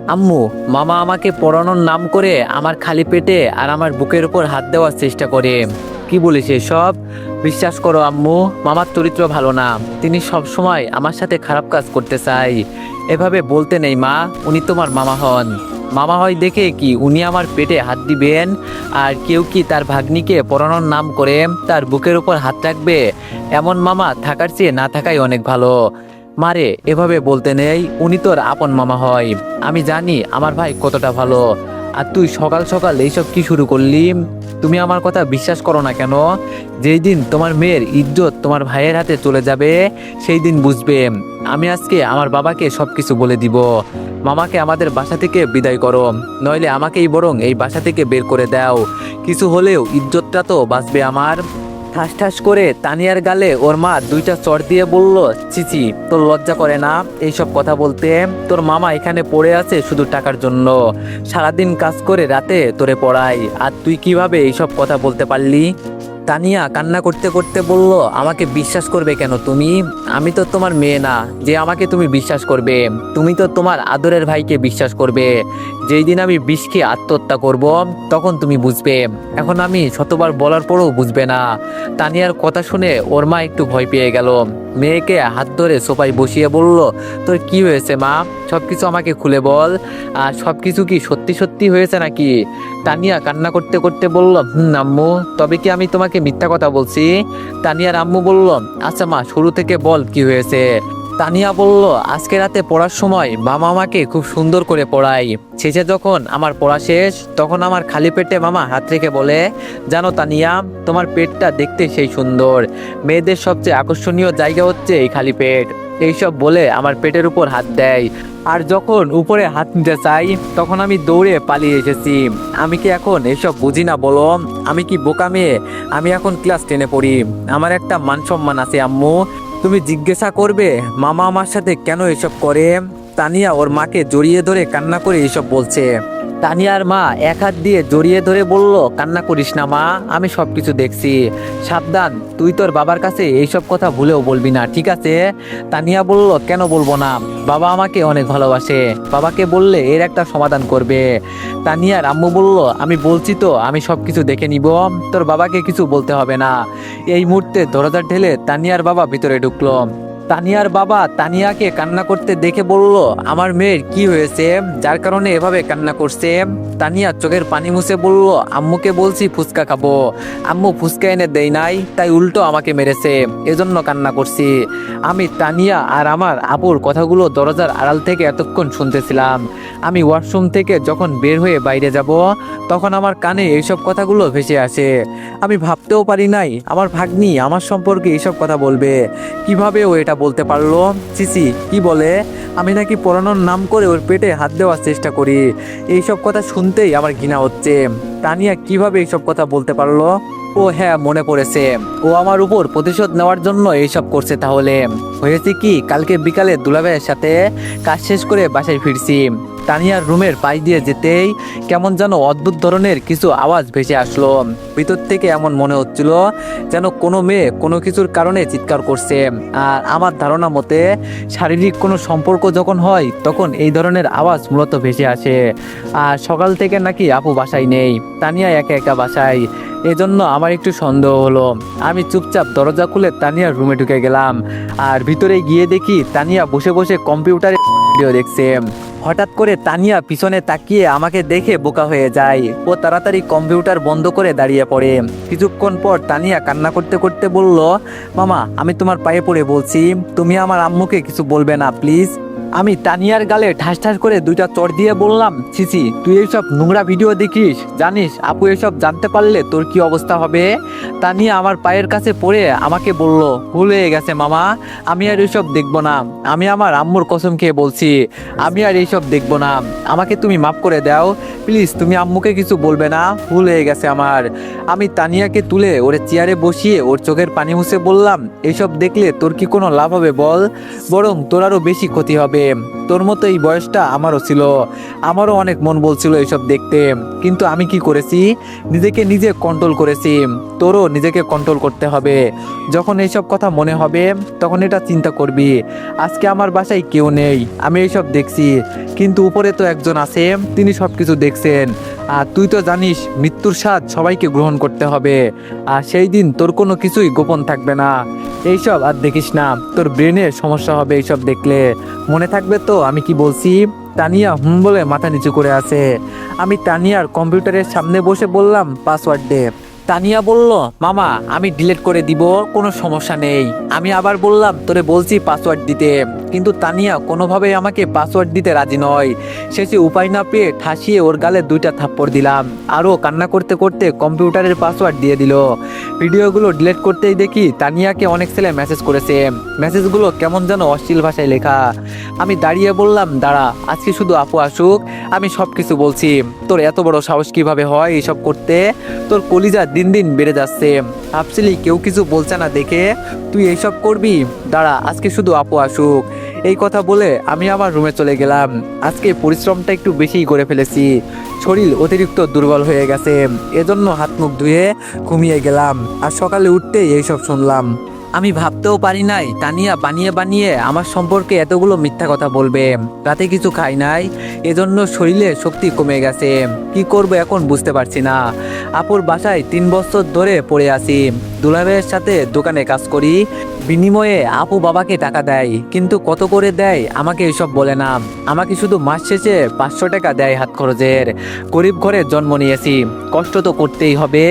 আম্মু, মামা আমাকে পড়ানোর নাম করে আমার খালি পেটে আর আমার বুকের উপর হাত দেওয়ার চেষ্টা করে। কি বলিস এসব? বিশ্বাস করো আম্মু, মামার চরিত্র ভালো না। তিনি সব সময় আমার সাথে খারাপ কাজ করতে চাই। এভাবে বলতে নেই মা, উনি তোমার মামা হন। মামা হয় দেখে কি উনি আমার পেটে হাত দিবেন? আর কেউ কি তার ভাগ্নিকে পড়ানোর নাম করে তার বুকের উপর হাত রাখবে? এমন মামা থাকার চেয়ে না থাকাই অনেক ভালো। মারে, এভাবে বলতে নেই, উনি তোর আপন মামা হয়। আমি জানি আমার ভাই কতটা ভালো। আর তুই সকাল সকাল এইসব কি শুরু করলি? তুমি আমার কথা বিশ্বাস করো না কেন? যেই দিন তোমার মেয়ের ইজ্জত তোমার ভাইয়ের হাতে চলে যাবে, সেই দিন বুঝবে। আমি আজকে আমার বাবাকে সবকিছু বলে দিব। মামাকে আমাদের বাসা থেকে বিদায় করো, নইলে আমাকেই বরং এই বাসা থেকে বের করে দাও। কিছু হলেও ইজ্জতটা তো বাঁচবে আমার। ঠাস ঠাস করে তানিয়ার গালে ওর মা দুইটা চড় দিয়ে বলল, চিচি, তোর লজ্জা করে না এইসব কথা বলতে? তোর মামা এখানে পড়ে আছে শুধু টাকার জন্য। সারাদিন কাজ করে রাতে তোরে পড়াই, আর তুই কিভাবে এইসব কথা বলতে পারলি? তানিয়া কান্না করতে করতে বলল, আমাকে বিশ্বাস করবে কেন তুমি? আমি তো তোমার মেয়ে না যে আমাকে তুমি বিশ্বাস করবে। তুমি তো তোমার আদরের ভাইকে বিশ্বাস করবে। যেই দিন আমি বিষ খেয়ে আত্মহত্যা করব, তখন তুমি বুঝবে। এখন আমি শতবার বলার পরও বুঝবে না। তানিয়ার কথা শুনে ওর মা একটু ভয় পেয়ে গেল। মেয়েকে হাত ধরে সোফায় বসিয়ে বলল, তোর কি হয়েছে মা? সবকিছু আমাকে খুলে বল। আর সবকিছু কি সত্যি সত্যি হয়েছে নাকি? তানিয়া কান্না করতে করতে বলল, আম্মু, তবে কি আমি তোমাকে মিথ্যা কথা বলছি? তানিয়ার আম্মু বলল, আচ্ছা মা, শুরু থেকে বল কি হয়েছে। তানিয়া বলল, আজকে রাতে পড়ার সময় মামা আমাকে খুব সুন্দর করে পড়ায়। শেষে যখন আমার পড়া শেষ, তখন আমার খালি পেটে মামা হাত রেখে বলে, জানো তানিয়া, তোমার পেটটা দেখতে সেই সুন্দর। মেয়েদের সবচেয়ে আকর্ষণীয় জায়গা হচ্ছে এই খালি পেট। এইসব বলে আমার পেটের উপর হাত দেয়। আর যখন উপরে হাত নিতে চাই, তখন আমি দৌড়ে পালিয়ে এসেছি। আমি কি এখন এসব বুঝি না বলো? আমি কি বোকা মেয়ে? আমি এখন ক্লাস 10-এ পড়ি। আমার একটা মান সম্মান আছে আম্মু। তুমি জিজ্ঞাসা করবে মামা আমার সাথে কেন এসব করে? তানিয়া ওর মাকে জড়িয়ে ধরে কান্না করে এসব বলছে। তানিয়ার মা এক হাত দিয়ে জড়িয়ে ধরে বলল, কান্না করিস না মা, আমি সবকিছু দেখছি। সাবধান, তুই তোর বাবার কাছে এইসব কথা ভুলেও বলবি না, ঠিক আছে? তানিয়া বলল, কেন বলবো না? বাবা আমাকে অনেক ভালোবাসে। বাবাকে বললে এর একটা সমাধান করবে। তানিয়ার আম্মু বলল, আমি বলছি তো, আমি সবকিছু দেখে নিব। তোর বাবাকে কিছু বলতে হবে না। এই মুহূর্তে দরজা ঠেলে তানিয়ার বাবা ভিতরে ঢুকলো। তানিয়ার বাবা তানিয়াকে কান্না করতে দেখে বলল, আমার মেয়ের কি হয়েছে যার কারণে এভাবে কান্না করছে? তানিয়া চোখের পানি মুছে বলল, আম্মুকে বলছি ফুচকা খাবো, আম্মু ফুচকা এনে দেয় নাই, তাই উল্টো আমাকে মেরেছে, এজন্য কান্না করছি। আমি তানিয়া আর আমার আপুর কথাগুলো দরজার আড়াল থেকে এতক্ষণ শুনতেছিলাম। আমি ওয়াশরুম থেকে যখন বের হয়ে বাইরে যাব, তখন আমার কানে এইসব কথাগুলো ভেসে আসে। আমি ভাবতেও পারি নাই আমার ভাগ্নি আমার সম্পর্কে এইসব কথা বলবে। কিভাবে ও এটা বলতে পারলো? সিসি কি বলে আমি নাকি পড়ানোর নাম করে ওর পেটে হাত দেওয়ার চেষ্টা করি? এইসব কথা শুনতেই আমার ঘৃণা হচ্ছে। তানিয়া কিভাবে এইসব কথা বলতে পারলো? ও হ্যাঁ, মনে পড়েছে, ও আমার উপর প্রতিশোধ নেওয়ার জন্য এইসব করছে। তাহলে হয়েছে কি, কালকে বিকালে দুলাভাইয়ের সাথে কাজ শেষ করে বাসায় ফিরছি। তানিয়ার রুমের পাশ দিয়ে যেতেই কেমন যেন অদ্ভুত ধরনের কিছু আওয়াজ ভেসে আসলো। ভিতর থেকে এমন মনে হচ্ছিল যেন কোনো মেয়ে কোনো কিছুর কারণে চিৎকার করছে। আর আমার ধারণা মতে শারীরিক কোনো সম্পর্ক যখন হয়, তখন এই ধরনের আওয়াজ মূলত ভেসে আসে। আর সকাল থেকে নাকি আপু বাসায় নেই, তানিয়া একা একা বাসায়। এজন্য আমার একটু সন্দেহ হলো। আমি চুপচাপ দরজা খুলে তানিয়ার রুমে ঢুকে গেলাম। আর ভিতরে গিয়ে দেখি তানিয়া বসে বসে কম্পিউটারে ভিডিও দেখছে। হঠাৎ করে তানিয়া পিছনে তাকিয়ে আমাকে দেখে বোকা হয়ে যায়। ও তাড়াতাড়ি কম্পিউটার বন্ধ করে দাঁড়িয়ে পড়ে। কিছুক্ষণ পর তানিয়া কান্না করতে করতে বলল, মামা, আমি তোমার পায়ে পড়ে বলছি, তুমি আমার আম্মুকে কিছু বলবে না প্লিজ। আমি তানিয়ার গালে ঠাস ঠাস করে দুইটা চড় দিয়ে বললাম, ছিছি, তুই এইসব নোংরা ভিডিও দেখিস? জানিস আপু এসব জানতে পারলে তোর কি অবস্থা হবে? তানিয়া আমার পায়ের কাছে পড়ে আমাকে বলল, ভুল হয়ে গেছে মামা, আমি আর এইসব দেখবো না। আমি আমার আম্মুর কসম খেয়ে বলছি, আমি আর এইসব দেখবো না। আমাকে তুমি মাফ করে দাও প্লিজ, তুমি আম্মুকে কিছু বলবে না, ভুল হয়ে গেছে আমার। আমি তানিয়াকে তুলে ওর চেয়ারে বসিয়ে ওর চোখের পানি মুছে বললাম, এইসব দেখলে তোর কি কোনো লাভ হবে বল? বরং তোর আরও বেশি ক্ষতি হবে। হবে। তোর মতো এই বয়সটা আমারও ছিল, আমারও অনেক মন বলছিল এইসব দেখতে, কিন্তু আমি কি করেছি, নিজেকে নিজে কন্ট্রোল করেছি। তোরও নিজেকে কন্ট্রোল করতে হবে। যখন এইসব কথা মনে হবে তখন এটা চিন্তা করবি। আজকে আমার বাসায় কেউ নেই, আমি এইসব দেখছি, কিন্তু উপরে তো একজন আছে, তিনি সব কিছু দেখছেন। আর তুই তো জানিস মৃত্যুর স্বাদ সবাইকে গ্রহণ করতে হবে, আর সেই দিন তোর কোনো কিছুই গোপন থাকবে না। এইসব আর দেখিস না, তোর ব্রেনে সমস্যা হবে এইসব দেখলে। মনে থাকবে তো আমি কি বলছি? তানিয়া বলে মাথা নিচু করে আছে। আমি তানিয়ার কম্পিউটারের সামনে বসে বললাম পাসওয়ার্ড দে। তানিয়া বলল, মামা আমি ডিলিট করে দিব, কোনো সমস্যা নেই। আমি আবার বললাম, তোরে বলছি পাসওয়ার্ড দিতে, কিন্তু তানিয়া কোনোভাবেই আমাকে পাসওয়ার্ড দিতে রাজি নয়। শেষে উপায় না পেয়ে ঠাসিয়ে ওর গালে 2টা থাপ্পড় দিলাম, আরও কান্না করতে করতে কম্পিউটারের পাসওয়ার্ড দিয়ে দিল। ভিডিওগুলো ডিলিট করতেই দেখি তানিয়াকে অনেক ছেলে মেসেজ করেছে। মেসেজগুলো কেমন যেন অশ্লীল ভাষায় লেখা। আমি দাঁড়িয়ে বললাম, দাঁড়া, আজকে শুধু আপু আসুক, আমি সব কিছু বলছি। তোর এত বড় সাহস কিভাবে হয় এইসব করতে? তোর কলিজা দিন দিন বেড়ে যাচ্ছে। ভাবছিলি কেউ কিছু বলছে না দেখে তুই এইসব করবি? দাঁড়া, আজকে শুধু আপু আসুক। এই কথা বলে আমি আমার রুমে চলে গেলাম। আজকে পরিশ্রমটা একটু বেশিই করে ফেলেছি, শরীর অতিরিক্ত দুর্বল হয়ে গেছে, এজন্য হাত মুখ ধুয়ে ঘুমিয়ে গেলাম। আর সকালে উঠতেই এইসব শুনলাম। আমি ভাবতেও পারি নাই তানিয়া বানিয়ে বানিয়ে আমার সম্পর্কে এতগুলো মিথ্যা কথা বলবে। রাতে কিছু খাই নাই, এজন্য শরীরে শক্তি কমে গেছে। কি করব এখন বুঝতে পারছি না। আপুর বাসায় 3 বছর ধরে পড়ে আছি। দুলাভাইয়ের সাথে দোকানে কাজ করি, বিনিময়ে আপু বাবাকে টাকা দেয়, কিন্তু কত করে দেয় আমাকে এসব বলে না। আমাকে শুধু মাস শেষে 500 টাকা দেয় হাত খরচের। গরিব ঘরে জন্ম নিয়েছি, কষ্ট তো করতেই হবে,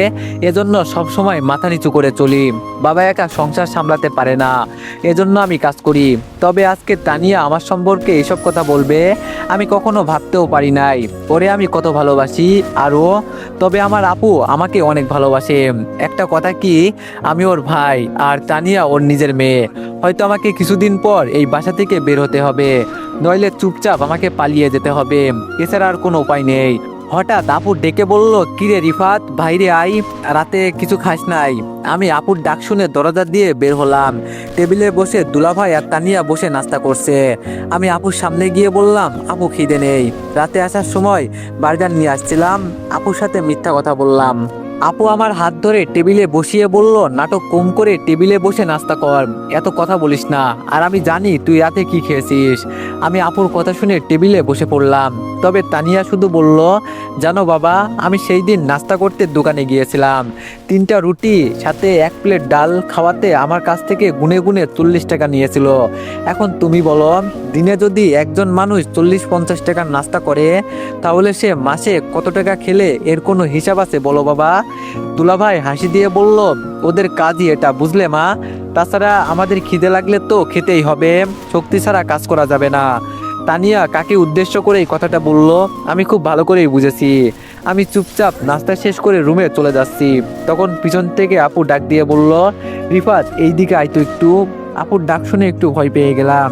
এজন্য সবসময় মাথা নিচু করে চলি। বাবা একা সংসার সামলাতে পারে না, এজন্য আমি কাজ করি। তবে আজকে তানিয়া আমার সম্পর্কে এসব কথা বলবে আমি কখনো ভাবতেও পারি নাই। ওরে আমি কত ভালোবাসি আরও। তবে আমার আপু আমাকে অনেক ভালোবাসে। একটা কথা কি, আমি ওর ভাই আর তানিয়া ওর নিজের মেয়ে। হয়তো আমাকে কিছুদিন পর এই বাসা থেকে বের হতে হবে, নইলে চুপচাপ আমাকে পালিয়ে যেতে হবে, এছাড়া আর কোনো উপায় নেই। হঠাৎ আপু ডেকে বলল, কিরে রিফাত, বাইরে আই, রাতে কিছু খাস নাই? আমি আপুর ডাক শুনে দরজা দিয়ে বের হলাম। টেবিলে বসে দুলাভাই আর তানিয়া বসে নাস্তা করছে। আমি আপুর সামনে গিয়ে বললাম, আপু খিদে নেই। রাতে আসার সময় বার্গার নিয়ে আসছিলাম। আপুর সাথে মিথ্যা কথা বললাম। আপু আমার হাত ধরে টেবিলে বসিয়ে বলল, নাটক কম করে টেবিলে বসে নাস্তা কর, এত কথা বলিস না। আর আমি জানি তুই রাতে কি খেয়েছিস। আমি আপুর কথা শুনে টেবিলে বসে পড়লাম। তবে তানিয়া শুধু বলল, জানো বাবা, আমি সেই দিন নাস্তা করতে দোকানে গিয়েছিলাম, 3টা রুটি সাথে 1 প্লেট ডাল খাওয়াতে আমার কাছ থেকে গুনে গুনে 40 টাকা নিয়েছিল। এখন তুমি বলো, দিনে যদি একজন মানুষ 40-50 টাকার নাস্তা করে, তাহলে সে মাসে কত টাকা খেলে এর কোনো হিসাব আছে বলো বাবা? দুলাভাই হাসি দিয়ে বলল, ওদের কাজই এটা, বুঝলে মা? তাছাড়া আমাদের খিদে লাগলে তো খেতেই হবে, শক্তি ছাড়া কাজ করা যাবে না। তানিয়া কাকে উদ্দেশ্য করে এই কথাটা বলল আমি খুব ভালো করেই বুঝেছি। আমি চুপচাপ নাস্তা শেষ করে রুমে চলে যাচ্ছি, তখন পিছন থেকে আপু ডাক দিয়ে বলল, রিফাত এই দিকে আয় তো একটু। আপুর ডাক শুনে একটু ভয় পেয়ে গেলাম।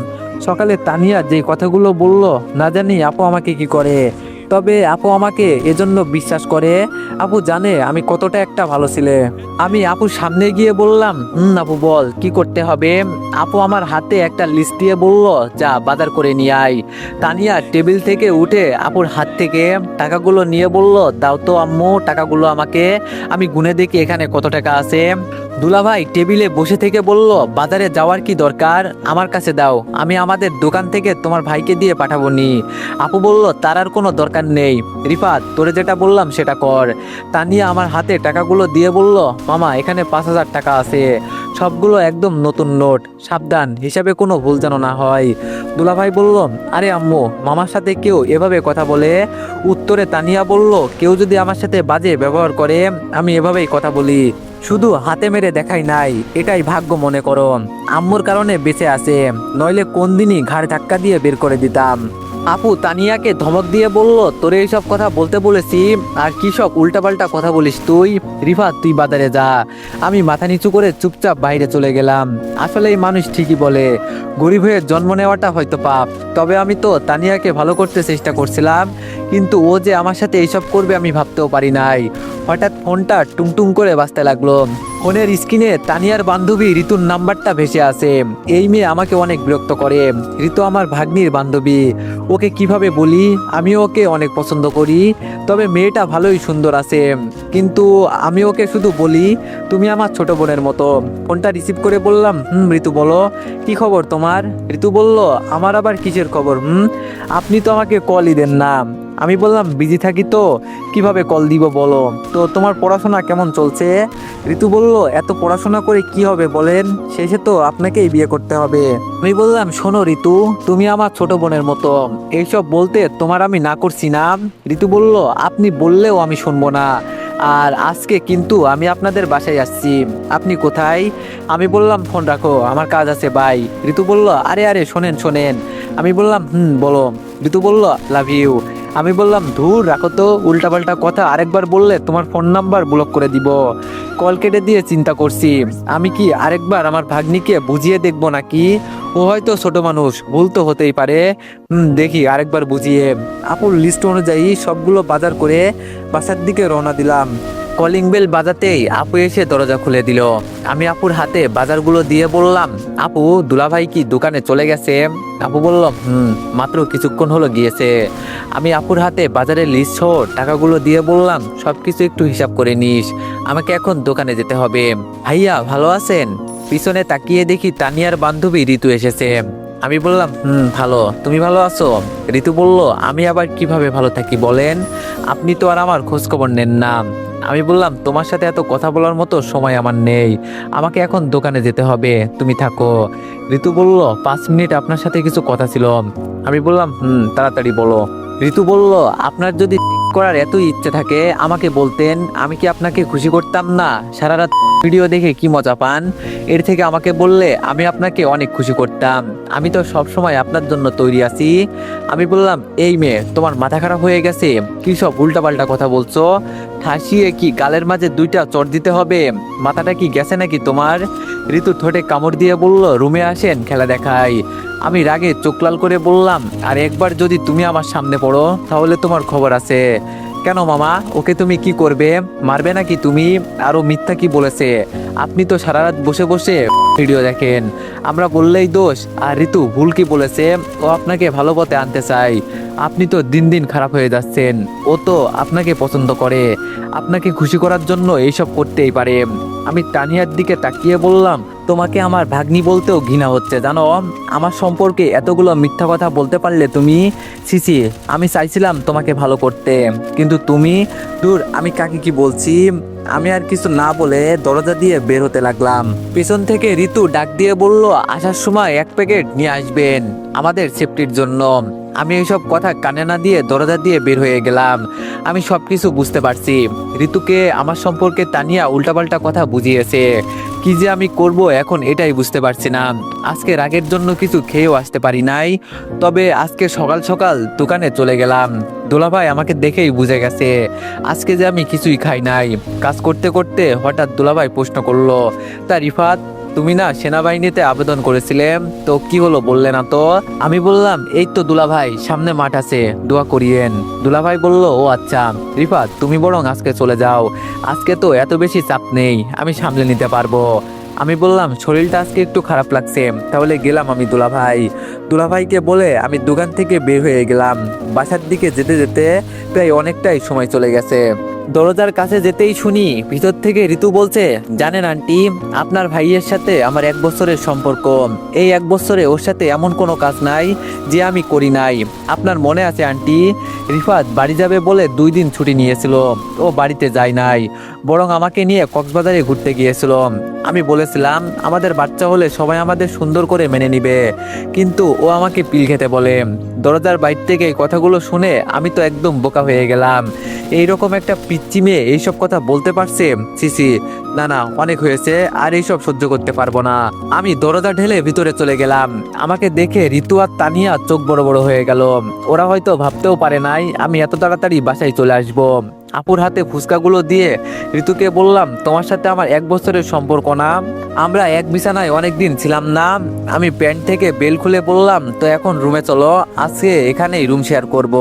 সকালে তানিয়া যে কথাগুলো বলল, না জানি আপু আমাকে কি করে। তবে আপু আমাকে এজন্য বিশ্বাস করে। আপু জানে আমি কতটা একটা ভালো ছেলে। আমি আপুর সামনে গিয়ে বললাম, আপু বল কি করতে হবে? আপু আমার হাতে একটা লিস্ট দিয়ে বলল, যা বাজার করে নিয়ে আয়। তানিয়া টেবিল থেকে উঠে আপুর হাত থেকে টাকাগুলো নিয়ে বলল, দাও তো আম্মু টাকাগুলো আমাকে, আমি গুনে দেখি এখানে কত টাকা আছে। দুলাভাই টেবিলে বসে থেকে বলল, বাজারে যাওয়ার কি দরকার, আমার কাছে দাও, আমি আমাদের দোকান থেকে তোমার ভাইকে দিয়ে পাঠাবো নি। আপু বলল, তার আর কোনো দরকার নেই, রিফাত তোরে যেটা বললাম সেটা কর। তানিয়া আমার হাতে টাকাগুলো দিয়ে বলল, মামা এখানে 5,000 টাকা আছে, সবগুলো একদম নতুন নোট, সাবধান হিসাবে কোনো ভুল যেন না হয়। দুলাভাই বলল, আরে আম্মু, মামার সাথে কেউ এভাবে কথা বলে? উত্তরে তানিয়া বলল, কেউ যদি আমার সাথে বাজে ব্যবহার করে আমি এভাবেই কথা বলি, শুধু হাতে মেরে দেখাই নাই, এটাই ভাগ্য মনে করো। আম্মুর কারণে বেঁচে আছে, নইলে কোন দিনই ঘাড় ধাক্কা দিয়ে বের করে দিতাম। আপু তানিয়াকে ধমক দিয়ে বলল, তোরে এইসব কথা বলতে বলেছি, আর কি সব উল্টাপাল্টা কথা বলিস তুই? রিফাত তুই বাজারে যা। আমি মাথা নিচু করে চুপচাপ বাইরে চলে গেলাম। আসলে এই মানুষ ঠিকই বলে, গরিব হয়ে জন্ম নেওয়াটা হয়তো পাপ। তবে আমি তো তানিয়াকে ভালো করতে চেষ্টা করছিলাম, কিন্তু ও যে আমার সাথে এইসব করবে আমি ভাবতেও পারি নাই। হঠাৎ ফোনটা টুংটুং করে বাজতে লাগলো। ফোনের স্ক্রিনে তানিয়ার বান্ধবী ঋতুর নাম্বারটা ভেসে আসে। এই মেয়ে আমাকে অনেক বিরক্ত করে। ঋতু আমার ভাগ্নির বান্ধবী, ওকে কিভাবে বলি আমি ওকে অনেক পছন্দ করি, তবে মেয়েটা ভালোই সুন্দর আছে, কিন্তু আমি ওকে শুধু বলি তুমি আমার ছোট বোনের মতো। ফোনটা রিসিভ করে বললাম, ঋতু বলো, কি খবর তোমার? ঋতু বলল, আমার আবার কিসের খবর? আপনি তো আমাকে কলই দেন না। আমি বললাম, বিজি থাকি তো, কিভাবে কল দিব বলো। তো তোমার পড়াশোনা কেমন চলছে? ঋতু বলল, এত পড়াশোনা করে কি হবে বলেন, শেষে তো আপনাকেই বিয়ে করতে হবে। আমি বললাম, শোনো ঋতু, তুমি আমার ছোট বোনের মতো, এইসব বলতে তোমার আমি না করছি না। ঋতু বলল, আপনি বললেও আমি শুনবো না। আর আজকে কিন্তু আমি আপনাদের বাসায় আসছি। আপনি কোথায়? আমি বললাম, ফোন রাখো, আমার কাজ আছে, বাই। ঋতু বলল, আরে আরে শোনেন শোনেন। আমি বললাম, বলো। ঋতু বলল, লাভ ইউ। আমি বললাম, ধুর রাখো তো, উল্টাপাল্টা কথা আরেকবার বললে তোমার ফোন নাম্বার ব্লক করে দিব। কল কেটে দিয়ে চিন্তা করছি, আমি কি আরেকবার আমার ভাগ্নিকে বুঝিয়ে দেখবো নাকি? ও হয়তো ছোট মানুষ, ভুল তো হতেই পারে। দেখি আরেকবার বুঝিয়ে। আপুর লিস্ট অনুযায়ী সবগুলো বাজার করে বাসার দিকে রওনা দিলাম। কলিং বেল বাজাতেই আপু এসে দরজা খুলে দিল। আমি আপুর হাতে বাজারগুলো দিয়ে বললাম, আপু, দুলাভাই কি দোকানে চলে গেছে? আপু বলল, মাত্র কিছুক্ষণ হলো গিয়েছে। আমি আপুর হাতে বাজারের লিস্ট সহ টাকাগুলো দিয়ে বললাম, সবকিছু একটু হিসাব করে নিস, আমাকে এখন দোকানে যেতে হবে। ভাইয়া ভালো আছেন? পিছনে তাকিয়ে দেখি তানিয়ার বান্ধবী ঋতু এসেছে। আমি বললাম, ভালো, তুমি ভালো আছো? ঋতু বলল, আমি আবার কিভাবে ভালো থাকি বলেন, আপনি তো আর আমার খোঁজ খবর নেন না। আমি বললাম, তোমার সাথে এত কথা বলার মতো সময় আমার নেই, আমাকে এখন দোকানে যেতে হবে, তুমি থাকো। ঋতু বলল, 5 মিনিট আপনার সাথে কিছু কথা ছিল। আমি বললাম, তাড়াতাড়ি বলো। ঋতু বলল, আপনার যদি করার এতই ইচ্ছে থাকে আমাকে বলতেন, আমি কি আপনাকে খুশি করতাম না? সারা রাত ভিডিও দেখে কি মজা পান, এর থেকে আমাকে বললে আমি আপনাকে অনেক খুশি করতাম। আমি তো সব সময় আপনার জন্য তৈরি আছি। আমি বললাম, এই মেয়ে, তোমার মাথা খারাপ হয়ে গেছে? কি সব উল্টাপাল্টা কথা বলছো? ঠাসিয়ে কি গালের মাঝে 2টা চড় দিতে হবে? মাথাটা কি গেছে নাকি তোমার? ঋতু ঠোঁটে কামড় দিয়ে বলল, রুমে আসেন, খেলা দেখাই। আমি রাগে চোখ লাল করে বললাম, আর একবার যদি তুমি আমার সামনে পড়ো তাহলে তোমার খবর আছে। কেন মামা, ওকে তুমি কি করবে? মারবে নাকি তুমি? আরো মিথ্যা কি বলেছে? আপনি তো সারা রাত বসে বসে ভিডিও দেখেন, আমরা বললেই দোষ। আর ঋতু ভুল কি বলেছে? ও আপনাকে ভালো পথে আনতে চাই। আপনি তো দিন দিন খারাপ হয়ে যাচ্ছেন। ও তো আপনাকে পছন্দ করে, আপনাকে খুশি করার জন্য এইসব করতেই পারে। আমি তানিয়ার দিকে তাকিয়ে বললাম, তোমাকে আমার ভাগ্নি বলতেও ঘৃণা হচ্ছে জানো। আমার সম্পর্কে এতগুলো মিথ্যা কথা বলতে পারলে তুমি? সিসি, আমি চাইছিলাম তোমাকে ভালো করতে, কিন্তু তুমি, দূর, আমি কাকে কি বলছি। আমি আর কিছু না বলে দরজা দিয়ে বের হতে লাগলাম। পেছন থেকে ঋতু ডাক দিয়ে বলল, আসার সময় 1 প্যাকেট নিয়ে আসবেন আমাদের সেফটির জন্য। আমি এইসব কথা কানে না দিয়ে দরজা দিয়ে বের হয়ে গেলাম। আমি সবকিছু বুঝতে পারছি। ঋতুকে আমার সম্পর্কে তানিয়া উল্টাপাল্টা কথা বুঝিয়েছে। কি যে আমি করব এখন এটাই বুঝতে পারছি না। আজকে রাগের জন্য কিছু খেয়েও আসতে পারি নাই, তবে আজকে সকাল সকাল দোকানে চলে গেলাম। দুলাভাই আমাকে দেখেই বুঝে গেছে আজকে যে আমি কিছুই খাই নাই। কাজ করতে করতে হঠাৎ দুলাভাই প্রশ্ন করলো, তা রিফাত, তুমি না সেনাবাহিনীতে আবেদন করেছিলে, তো কি হলো বললে না তো? আমি বললাম, এই তো দুলাভাই, সামনে মাঠ আছে, দোয়া করিয়েন। দুলাভাই বলল, ও আচ্ছা, রিফাত তুমি বরং আজকে চলে যাও, আজকে তো এত বেশি চাপ নেই, আমি সামলে নিতে পারবো। আমি বললাম, শরীরটা আজকে একটু খারাপ লাগছে, তাহলে গেলাম আমি দুলাভাইকে বলে আমি দোকান থেকে বের হয়ে গেলাম। বাসার দিকে যেতে যেতে প্রায় অনেকটাই সময় চলে গেছে। দরজার কাছে যেতেই শুনি ভিতর থেকে ঋতু বলছে, জানেন আন্টি, আপনার ভাইয়ের সাথে আমার 1 বছরের সম্পর্ক। এই 1 বছরে ওর সাথে এমন কোনো কাজ নাই যে আমি করি নাই। আপনার মনে আছে আন্টি, রিফাত বাড়ি যাবে বলে 2 দিন ছুটি নিয়েছিল, ও বাড়িতে যায় নাই, বরং আমাকে নিয়ে কক্সবাজারে ঘুরতে গিয়েছিল। আমি বলেছিলাম আমাদের বাচ্চা হলে সবাই আমাদের সুন্দর করে মেনে নিবে, কিন্তু ও আমাকে পিল খেতে বলে। দরজার বাইরে থেকে এই কথাগুলো শুনে আমি তো একদম বোকা হয়ে গেলাম। এইরকম একটা পিচ্চি মেয়ে এইসব কথা বলতে পারছে? সিসি, না না, অনেক হয়েছে, আর এইসব সহ্য করতে পারবো না। আমি দরজা ঢেলে ভিতরে চলে গেলাম। আমাকে দেখে ঋতু আর তানিয়া চোখ বড় বড় হয়ে গেল। ওরা হয়তো ভাবতেও পারে নাই আমি এত তাড়াতাড়ি বাসায় চলে আসবো। আপুর হাতে ফুচকাগুলো দিয়ে ঋতুকে বললাম, তোমার সাথে আমার 1 বছরের সম্পর্ক না, আমরা এক বিছানায় অনেকদিন ছিলাম না। আমি প্যান্ট থেকে বেল খুলে বললাম, তো এখন রুমে চলো, আজকে এখানেই রুম শেয়ার করব।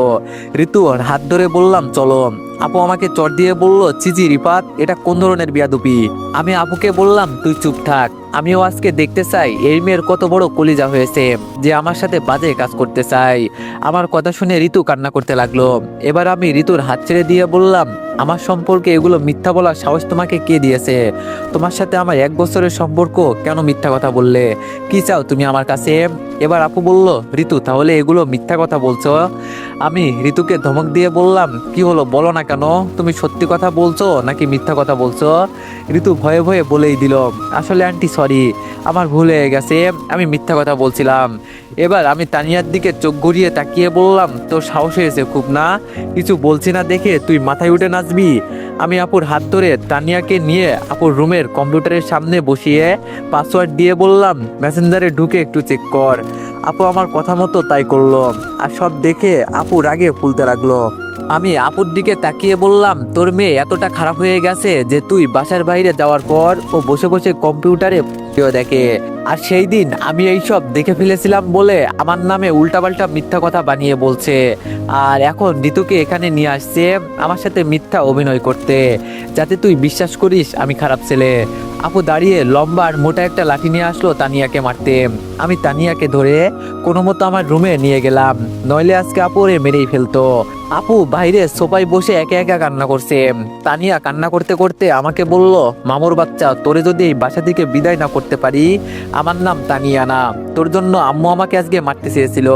ঋতু হাত ধরে বললাম চলো। আপু আমাকে চড় দিয়ে বলল, চিচি রিফাত, এটা কোন ধরনের বিয়াদুপি? আমি আপুকে বললাম, তুই চুপ থাক, আমিও আজকে দেখতে চাই এই মেয়ের কত বড় কলিজা হয়েছে যে আমার সাথে বাজে কাজ করতে চাই। আমার কথা শুনে ঋতু কান্না করতে লাগলো। এবার আমি ঋতুর হাত ছেড়ে দিয়ে বললাম, আমার সম্পর্কে এগুলো মিথ্যা বলার সাহস তোমাকে কে দিয়েছে? তোমার সাথে আমার 1 বছরের সম্পর্ক, কেন মিথ্যা কথা বললে? কি চাও তুমি আমার কাছে? এবার আপু বলল, ঋতু তাহলে এগুলো মিথ্যা কথা বলছো? আমি ঋতুকে ধমক দিয়ে বললাম, কি হলো বলো না কেন, তুমি সত্যি কথা বলছো নাকি মিথ্যা কথা বলছো? ঋতু ভয়ে ভয়ে বলেই দিল, আসলে আন্টি সরি, আমার ভুল হয়ে গেছে, আমি মিথ্যা কথা বলছিলাম। এবার আমি তানিয়ার দিকে চোখ ঘুরিয়ে তাকিয়ে বললাম, তোর সাহস হয়েছে খুব না, কিছু বলছি না দেখে তুই মাথায় উঠে নাচবি? আমি আপুর হাত ধরে তানিয়াকে নিয়ে আপুর রুমের কম্পিউটারের সামনে বসিয়ে পাসওয়ার্ড দিয়ে বললাম, মেসেঞ্জারে ঢুকে একটু চেক কর। আপু আমার কথা মতো তাই করলো, আর সব দেখে আপু রাগে ফুলতে লাগলো। আমি আপুর দিকে তাকিয়ে বললাম, তোর মেয়ে এতটা খারাপ হয়ে গেছে যে তুই বাসার বাইরে যাওয়ার পর ও বসে বসে কম্পিউটারে ভিডিও দেখে। আর সেই দিন আমি এইসব দেখে ফেলেছিলাম বলে আমার নামে উল্টাপাল্টা মিথ্যা কথা বানিয়ে বলছে। আর এখন ঋতুকে এখানে নিয়ে আসছে আমার সাথে মিথ্যা অভিনয় করতে, যাতে তুই বিশ্বাস করিস আমি খারাপ ছেলে। আপু দাঁড়িয়ে লম্বা আর মোটা একটা লাঠি নিয়ে আসলো তানিয়াকে মারতে। আমি তানিয়াকে ধরে কোনো মতো আমার রুমে নিয়ে গেলাম, নইলে আজকে আপু ওরে মেরেই ফেলতো। আপু বাইরে সোফায় বসে একা একা কান্না করছে। তানিয়া কান্না করতে করতে আমাকে বলল, মামুর বাচ্চা, তোরে যদি এই বাসা থেকে বিদায় না করতে পারি, আমার নাম তানিয়া না, তোর জন্য আম্মু আমাকে আজকে মারতে চেয়েছিল।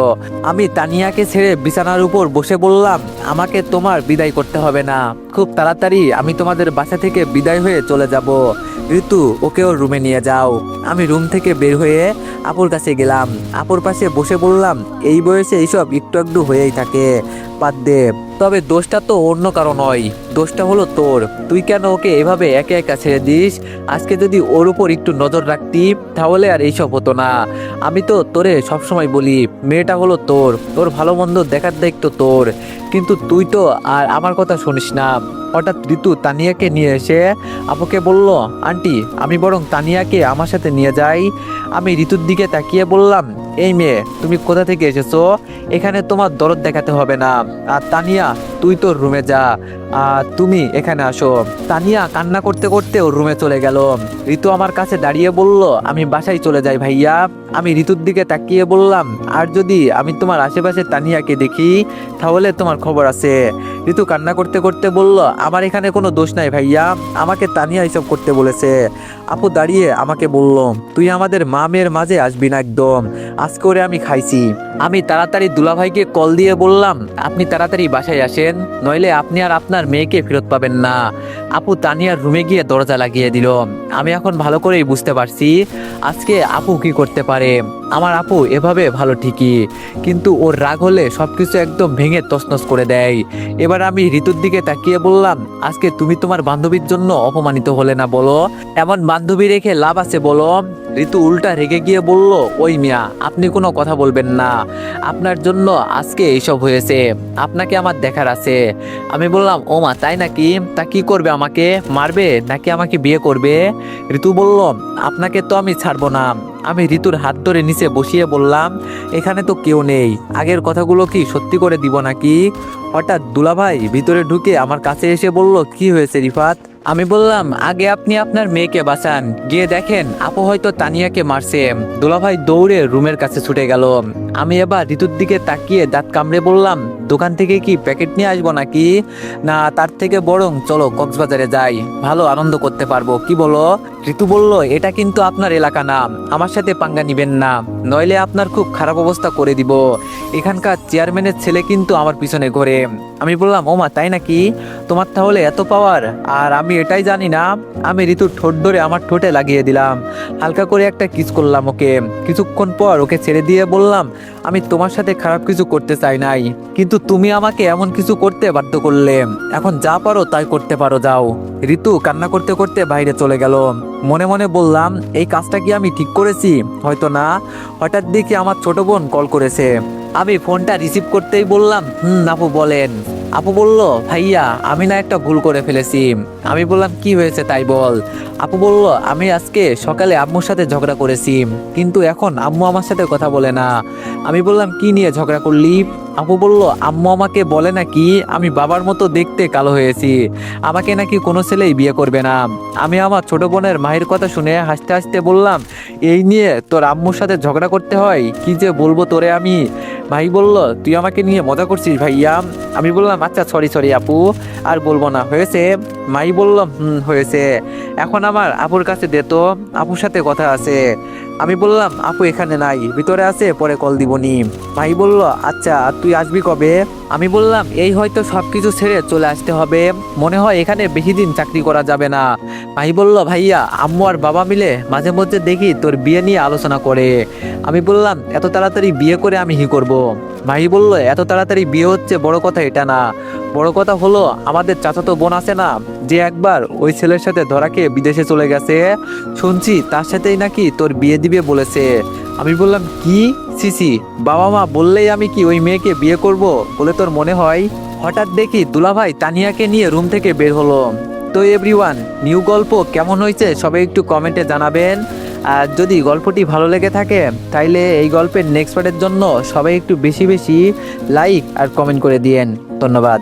আমি তানিয়াকে ছেড়ে বিছানার উপর বসে বললাম, আমাকে তোমার বিদায় করতে হবে না, খুব তাড়াতাড়ি আমি তোমাদের বাসা থেকে বিদায় হয়ে চলে যাব। ঋতু ওকে ওর রুমে নিয়ে যাও। আমি রুম থেকে বের হয়ে আপুর কাছে গেলাম, আপুর পাশে বসে বললাম, এই বয়সে এইসব একটু একটু হয়েই থাকে, বাদ দে। তবে দোষটা তো অন্য কারো নয়, দোষটা হলো তোর। তুই কেন ওকে এভাবে একা একা ছেড়ে দিস? আজকে যদি ওর উপর একটু নজর রাখতি তাহলে আর এইসব হতো না। আমি তো তোরে সবসময় বলি, মেয়েটা হলো তোর, তোর ভালো মন্দ দেখার দায়িত্ব তোর, কিন্তু তুই তো আর আমার কথা শুনিস না। হঠাৎ ঋতু তানিয়াকে নিয়ে এসে আপুকে বলল, আন্টি আমি বরং তানিয়াকে আমার সাথে নিয়ে যাই। আমি ঋতুর দিকে তাকিয়ে বললাম, এই মেয়ে তুমি কোথা থেকে এসেছো? এখানে তোমার দরদ দেখাতে হবে না। আর তানিয়া তুই তোর রুমে যা, আর তুমি এখানে আসো। তানিয়া কান্না করতে করতে ওর রুমে চলে গেল। ঋতু আমার কাছে দাঁড়িয়ে বলল, আমি বাসায় চলে যাই ভাইয়া। আমি ঋতুর দিকে তাকিয়ে বললাম, আর যদি আমি তোমার আশেপাশে তানিয়াকে দেখি তাহলে তোমার খবর আছে। ঋতু কান্না করতে করতে বলল, আমার এখানে কোনো দোষ নাই ভাইয়া, আমাকে তানিয়া এসব করতে বলেছে। আপু দাঁড়িয়ে আমাকে বলল, তুই আমাদের মা মেয়ের মাঝে আসবি না একদম, আজ করে আমি খাইছি। আমি তাড়াতাড়ি দুলাভাইকে কল দিয়ে বললাম, আপনি তাড়াতাড়ি বাসায় আসেন, নইলে আপনি আর আপনার মেয়েকে ফেরত পাবেন না। আপু তানিয়ার রুমে গিয়ে দরজা লাগিয়ে দিল। আমি এখন ভালো করেই বুঝতে পারছি আজকে আপু কি করতে পারে। আমার আপু এভাবে ভালো ঠিকই, কিন্তু ওর রাগ হলে সবকিছু একদম ভেঙে তছনছ করে দেয়। এবার আমি ঋতুর দিকে তাকিয়ে বললাম, আজকে তুমি তোমার বান্ধবীর জন্য অপমানিত হলে না বলো? এমন বান্ধবী রেখে লাভ আছে বলো? ঋতু উল্টা রেগে গিয়ে বলল, ওই মিয়া আপনি কোনো কথা বলবেন না, আপনার জন্য আজকে এইসব হয়েছে, আপনাকে আমার দেখার আছে। আমি বললাম, ও মা তাই নাকি? তা কি করবে, আমাকে মারবে নাকি আমাকে বিয়ে করবে? ঋতু বলল, আপনাকে তো আমি ছাড়বো না। আমি ঋতুর হাত ধরে নিচে বসিয়ে বললাম, এখানে তো কেউ নেই, আগের কথাগুলো কি সত্যি করে দিব নাকি? হঠাৎ দুলাভাই ভিতরে ঢুকে আমার কাছে এসে বলল, কি হয়েছে রিফাত? আমি বললাম, আগে আপনি আপনার মেয়েকে বাঁচান, গিয়ে দেখেন আপু হয়তো তানিয়াকে মারছে। দুলাভাই দৌড়ে রুমের কাছে ছুটে গেল। আমি এবার ঋতুর দিকে তাকিয়ে দাঁত কামড়ে বললাম, দোকান থেকে কি প্যাকেট নিয়ে আসবো নাকি? না তার থেকে বরং চলো কক্সবাজারে যাই, ভালো আনন্দ করতে পারবো, কি বলো? ঋতু বলল, এটা কিন্তু আপনার এলাকা না, আমার সাথে পাঙ্গা নিবেন না, নইলে আপনার খুব খারাপ অবস্থা করে দিব। এখানকার চেয়ারম্যানের ছেলে কিন্তু আমার পিছনে ঘোরে। আমি বললাম, ওমা তাই নাকি? তোমার তাহলে এত পাওয়ার, আর আমি এটাই জানি না। আমি ঋতুর ঠোঁট ধরে আমার ঠোঁটে লাগিয়ে দিলাম, হালকা করে একটা কিস করলাম ওকে। কিছুক্ষণ পর ওকে ছেড়ে দিয়ে বললাম, আমি তোমার সাথে খারাপ কিছু করতে চাই নাই, কিন্তু তুমি আমাকে এমন কিছু করতে বাধ্য করলে, এখন যা পারো তাই করতে পারো, যাও। ঋতু কান্না করতে করতে বাইরে চলে গেল। মনে মনে বললাম, এই কাজটা কি আমি ঠিক করেছি? হয়তো না। হঠাৎ দেখি আমার ছোট বোন কল করেছে। আমি ফোনটা রিসিভ করতেই বললাম, আপু বলেন। আপু বলল, ভাইয়া আমি না একটা ভুল করে ফেলেছি। আমি বললাম, কি হয়েছে তাই বল। আপু বলল, আমি আজকে সকালে আম্মুর সাথে ঝগড়া করেছি, কিন্তু এখন আম্মু আমার সাথে কথা বলে না। আমি বললাম, কি নিয়ে ঝগড়া করলি? আপু বলল, আম্মু আমাকে বলে নাকি আমি বাবার মতো দেখতে কালো হয়েছি, আমাকে নাকি কোনো ছেলেই বিয়ে করবে না। আমি আমার ছোট বোনের মায়ের কথা শুনে হাসতে হাসতে বললাম, এই নিয়ে তোর আম্মুর সাথে ঝগড়া করতে হয়? কি যে বলবো তোরে আমি। ভাই বলল, তুই আমাকে নিয়ে মজা করছিস ভাইয়া। আমি বললাম, আচ্ছা সরি সরি আপু, আর বলবো না, হয়েছে? মাই বলল, হয়েছে। এখন আমার আপুর কাছে দে তো, আপুর সাথে কথা আছে। আমি বললাম, আপু এখানে নাই, ভিতরে আছে, পরে কল দিবনি। ভাই বলল, আচ্ছা তুই আসবি কবে? আমি বললাম, এই হয়তো সবকিছু ছেড়ে চলে আসতে হবে, মনে হয় এখানে বেশি দিন চাকরি করা যাবে না। ভাই বলল, ভাইয়া আম্মু আর বাবা মিলে মাঝে মধ্যে দেখি তোর বিয়ে নিয়ে আলোচনা করে। আমি বললাম, এত তাড়াতাড়ি বিয়ে করে আমি কি করব? ভাই বলল, এত তাড়াতাড়ি বিয়ে হচ্ছে বড় কথা এটা না, বড় কথা হলো আমাদের চাচাতো বোন আছে না, যে একবার ওই ছেলের সাথে ধরা খেয়ে বিদেশে চলে গেছে, শুনছি তার সাথেই নাকি তোর বিয়ে দিবে বলেছে। আমি বললাম, কি? সিসি, বাবা মা বললেই আমি কি ওই মেয়েকে বিয়ে করব বলে তোর মনে হয়? হঠাৎ দেখি দুলাভাই তানিয়াকে নিয়ে রুম থেকে বের হলো। তো এভরিওয়ান, নিউ গল্প কেমন হয়েছে সবাই একটু কমেন্টে জানাবেন। আর যদি গল্পটি ভালো লেগে থাকে তাইলে এই গল্পের নেক্সট পার্টের জন্য সবাই একটু বেশি বেশি লাইক আর কমেন্ট করে দিয়েন। ধন্যবাদ।